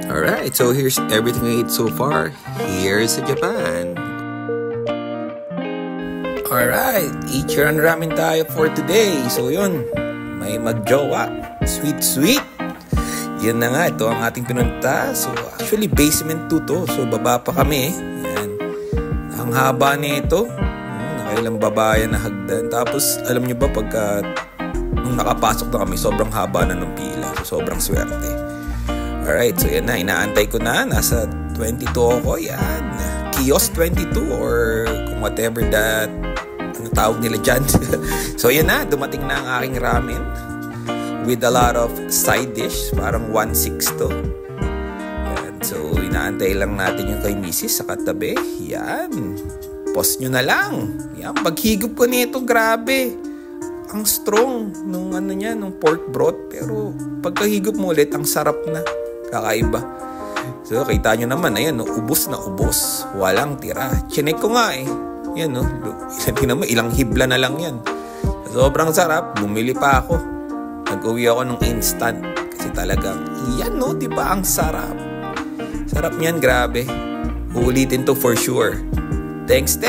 Alright, so here's everything I ate so far. Here's sa Japan. Alright, eat your ramen tayo for today. So yun, may magjowa. Sweet. Yan na nga, ito ang ating pinunta. So actually basement 2 to. So baba pa kami. Yan. Ang haba nito. Nakailang babayan na hagdan. Tapos alam nyo ba pagka nung nakapasok na kami, sobrang haba na ng pila. So sobrang swerte. Alright, so yan na. Inaantay ko na. Nasa 22 ako. Yan. Kiosk 22 or kung whatever that ano tawag nila dyan. So yan na. Dumating na ang aking ramen with a lot of side dish. Parang 1/6 to. Yan. So inaantay lang natin yung kay Mrs. sa katabi. Yan. Post nyo na lang. Yan. Paghigop ko nito, grabe. Ang strong nung ano niya, nung pork broth. Pero pagkahigop mo ulit, ang sarap na. Kakaiba. So, kita nyo naman, ayan, no, ubos na ubos. Walang tira. Chinek ko nga eh. Yan, no. Ilang hibla na lang yan. Sobrang sarap. Bumili pa ako. Nag-uwi ako nung instant. Kasi talagang, yan, no, diba? Ang sarap. Sarap niyan, grabe. Uulitin to for sure. Thanks!